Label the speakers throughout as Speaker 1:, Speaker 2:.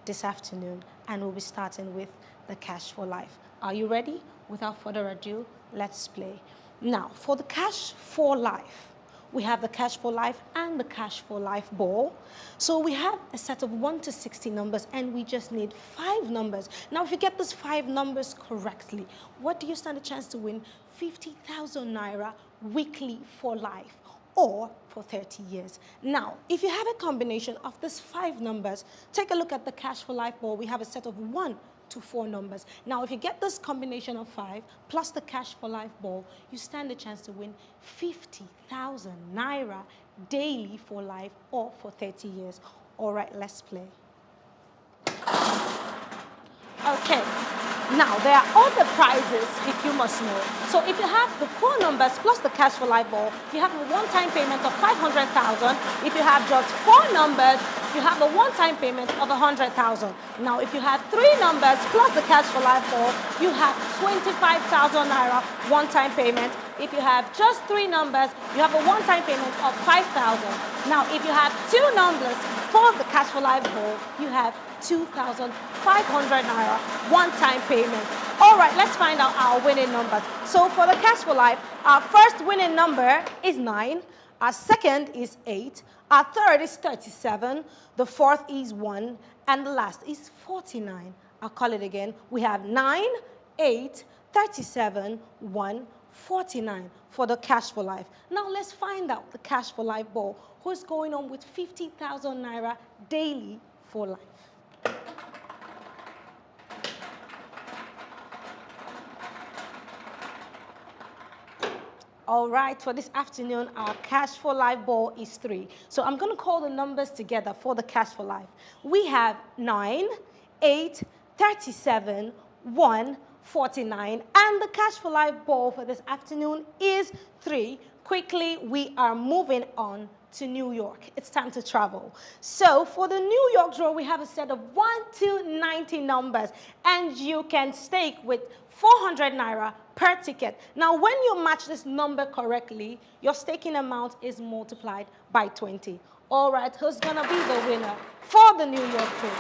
Speaker 1: this afternoon, and we'll be starting with the Cash for Life. Are you ready? Without further ado, let's play. Now, for the Cash for Life, we have the Cash for Life and the Cash for Life ball. So we have a set of 1 to 60 numbers, and we just need 5 numbers. Now, if you get those 5 numbers correctly, what do you stand a chance to win? 50,000 naira weekly for life, or for 30 years. Now, if you have a combination of these 5 numbers, take a look at the Cash for Life ball. We have a set of 1 to 4 numbers. Now, if you get this combination of 5 plus the Cash for Life ball, you stand a chance to win 50,000 naira daily for life, or for 30 years. All right, let's play. Okay. Now, there are other prizes, if you must know. So if you have the 4 numbers plus the Cash for Life ball, you have a one-time payment of 500,000. If you have just 4 numbers, you have a one-time payment of 100,000. Now, if you have 3 numbers plus the Cash for Life ball, you have 25,000 naira one-time payment. If you have just 3 numbers, you have a one-time payment of 5,000. Now, if you have 2 numbers for the Cash for Life ball, you have 2,500 naira one-time payment. All right, let's find out our winning numbers. So for the Cash for Life, our first winning number is 9. Our second is 8. Our third is 37. The fourth is 1. And the last is 49. I'll call it again. We have 9, 8, 37, 1, 49 for the Cash for Life. Now let's find out the Cash for Life ball. Who's going on with 50,000 naira daily for life? All right, for this afternoon, our Cash for Life ball is 3. So I'm going to call the numbers together for the Cash for Life. We have 9, 8, 37, 1, 49. And the Cash for Life ball for this afternoon is 3. Quickly, we are moving on to New York. It's time to travel. So for the New York draw, we have a set of 1 to 90 numbers, and you can stake with 400 naira per ticket. Now, when you match this number correctly, your staking amount is multiplied by 20. All right, who's gonna be the winner for the New York draw?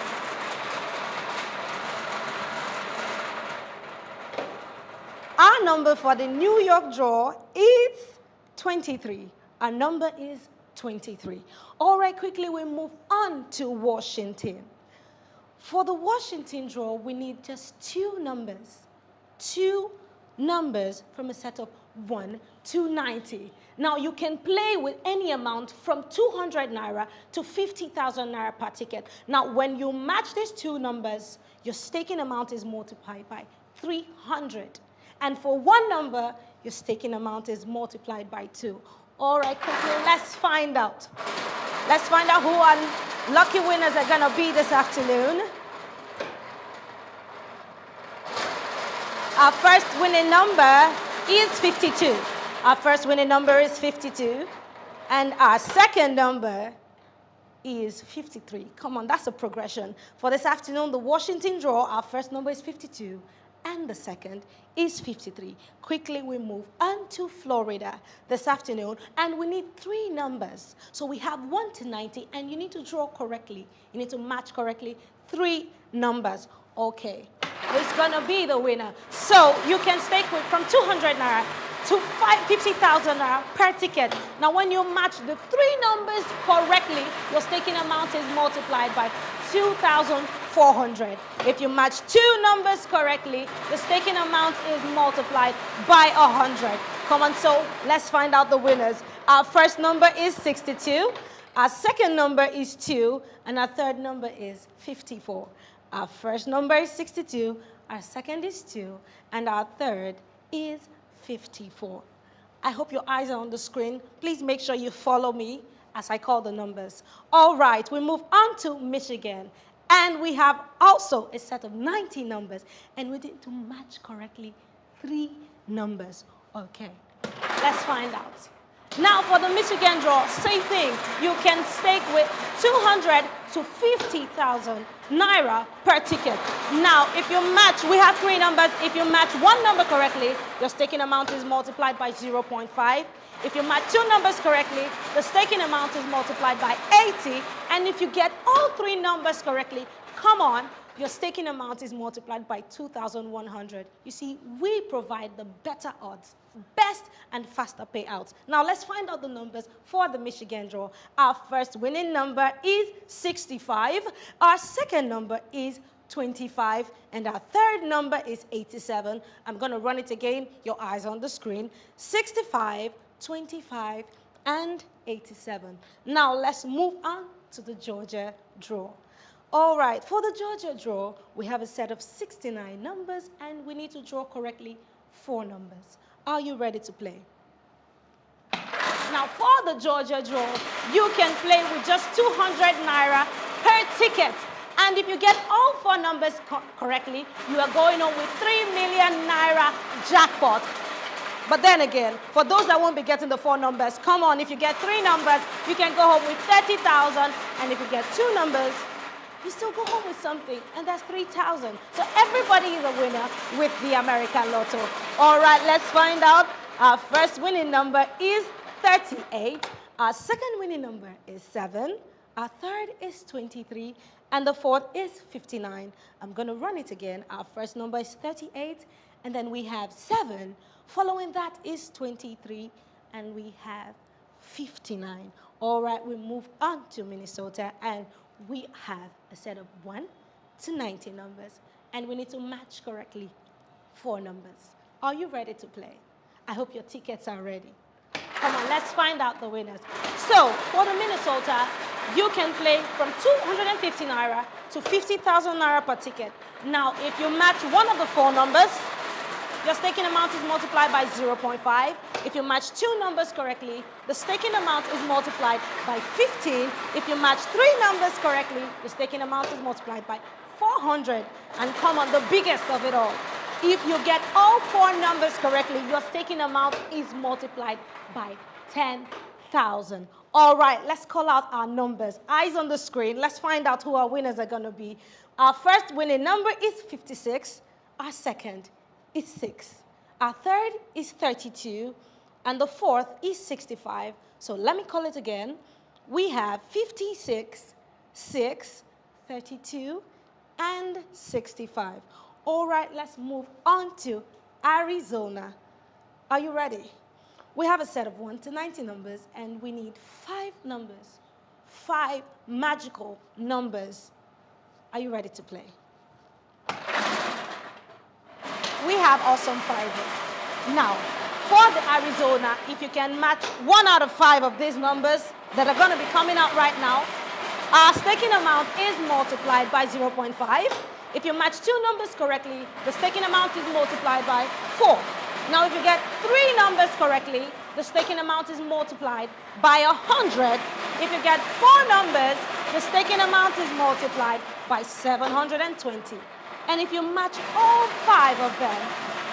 Speaker 1: Our number for the New York draw is 23. Our number is 23. All right, quickly we move on to Washington. For the Washington draw, we need just 2 numbers. 2 numbers from a set of 1 to 90. Now, you can play with any amount from 200 naira to 50,000 naira per ticket. Now, when you match these 2 numbers, your staking amount is multiplied by 300. And for 1 number, your staking amount is multiplied by 2. All right, quickly, let's find out. Let's find out who our lucky winners are going to be this afternoon. Our first winning number is 52. Our first winning number is 52. And our second number is 53. Come on, that's a progression. For this afternoon, the Washington draw, our first number is 52. And the second is 53. Quickly, we move on to Florida this afternoon, and we need 3 numbers. So we have 1 to 90, and you need to draw correctly. You need to match correctly 3 numbers. Okay, who's gonna be the winner? So you can stake with from 200 naira to 50,000 naira per ticket. Now, when you match the 3 numbers correctly, your staking amount is multiplied by 2,400. If you match 2 numbers correctly, the staking amount is multiplied by 100. Come on, so let's find out the winners. Our first number is 62. Our second number is 2. And our third number is 54. Our first number is 62. Our second is 2. And our third is 54. I hope your eyes are on the screen. Please make sure you follow me as I call the numbers. All right, we move on to Michigan. And we have also a set of 90 numbers. And we need to match correctly 3 numbers. Okay, let's find out. Now for the Michigan draw, same thing. You can stake with 200 to 50,000 naira per ticket. Now, if you match, we have 3 numbers. If you match 1 number correctly, your staking amount is multiplied by 0.5. If you match 2 numbers correctly, the staking amount is multiplied by 80. And if you get all 3 numbers correctly, come on, your staking amount is multiplied by 2,100. You see, we provide the better odds, best and faster payouts. Now, let's find out the numbers for the Michigan draw. Our first winning number is 65. Our second number is 25. And our third number is 87. I'm going to run it again. Your eyes on the screen. 65, 25, and 87. Now, let's move on to the Georgia draw. All right, for the Georgia draw, we have a set of 69 numbers, and we need to draw correctly 4 numbers. Are you ready to play? Now, for the Georgia draw, you can play with just 200 naira per ticket. And if you get all 4 numbers correctly, you are going on with 3 million naira jackpot. But then again, for those that won't be getting the 4 numbers, come on, if you get 3 numbers, you can go home with 30,000. And if you get 2 numbers, you still go home with something, and that's 3,000. So everybody is a winner with the American Lotto. All right, let's find out. Our first winning number is 38. Our second winning number is 7. Our third is 23. And the fourth is 59. I'm going to run it again. Our first number is 38. And then we have 7. Following that is 23. And we have 59. All right, we move on to Minnesota. And we have a set of 1 to 90 numbers. And we need to match correctly 4 numbers. Are you ready to play? I hope your tickets are ready. Come on, let's find out the winners. So, for the Minnesota, you can play from 250 naira to 50,000 naira per ticket. Now, if you match one of the 4 numbers, your staking amount is multiplied by 0.5. If you match 2 numbers correctly, the staking amount is multiplied by 15. If you match 3 numbers correctly, the staking amount is multiplied by 400. And come on, the biggest of it all. If you get all 4 numbers correctly, your staking amount is multiplied by 10,000. All right, let's call out our numbers. Eyes on the screen. Let's find out who our winners are going to be. Our first winning number is 56. Our second is 6. Our third is 32. And the fourth is 65. So let me call it again. We have 56, 6, 32, and 65. All right, let's move on to Arizona. Are you ready? We have a set of 1 to 90 numbers, and we need 5 numbers, 5 magical numbers. Are you ready to play? We have awesome prizes. Now, for the Arizona, if you can match 1 out of 5 of these numbers that are going to be coming out right now, our staking amount is multiplied by 0.5. If you match 2 numbers correctly, the staking amount is multiplied by 4. Now, if you get 3 numbers correctly, the staking amount is multiplied by 100. If you get 4 numbers, the staking amount is multiplied by 720. And if you match all 5 of them,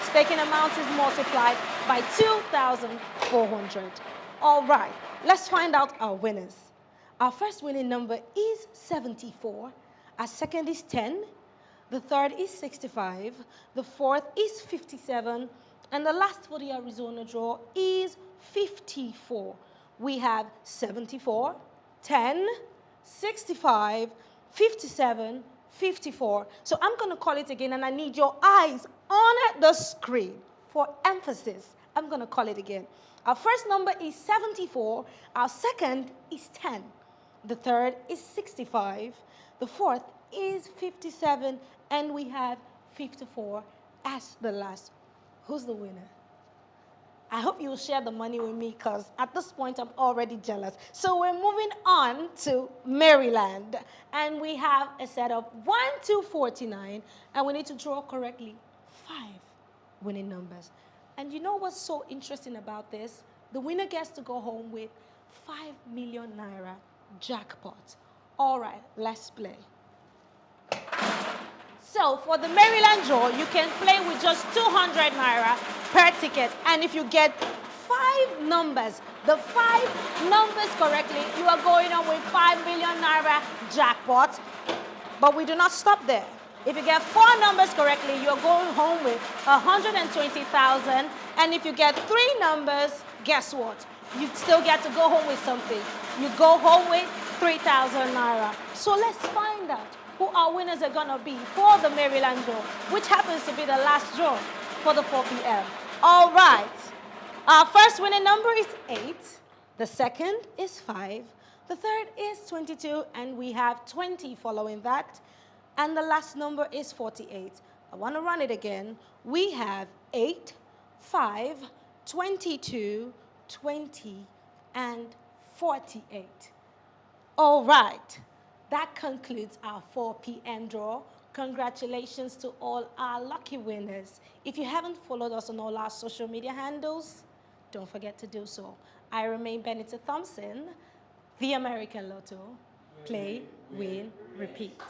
Speaker 1: staking amount is multiplied by 2,400. All right, let's find out our winners. Our first winning number is 74. Our second is 10. The third is 65. The fourth is 57. And the last for the Arizona draw is 54. We have 74, 10, 65, 57, 54. So I'm going to call it again, and I need your eyes on the screen for emphasis. I'm going to call it again. Our first number is 74. Our second is 10. The third is 65. The fourth is 57. And we have 54 as the last. Who's the winner? I hope you'll share the money with me, because at this point I'm already jealous. So we're moving on to Maryland. And we have a set of 1 to 49. And we need to draw correctly 5 winning numbers. And you know what's so interesting about this? The winner gets to go home with 5 million naira jackpot. All right, let's play. So for the Maryland draw, you can play with just 200 naira per ticket. And if you get 5 numbers, the 5 numbers correctly, you are going on with 5 million naira jackpot. But we do not stop there. If you get 4 numbers correctly, you're going home with 120,000. And if you get 3 numbers, guess what? You still get to go home with something. You go home with 3,000 naira. So let's find out who our winners are going to be for the Maryland draw, which happens to be the last draw for the 4 p.m. All right. Our first winning number is 8. The second is 5. The third is 22, and we have 20 following that. And the last number is 48. I want to run it again. We have 8, 5, 22, 20, and 48. All right. That concludes our 4 p.m. draw. Congratulations to all our lucky winners. If you haven't followed us on all our social media handles, don't forget to do so. I remain Benita Thompson, the American Lotto. Play, win, repeat.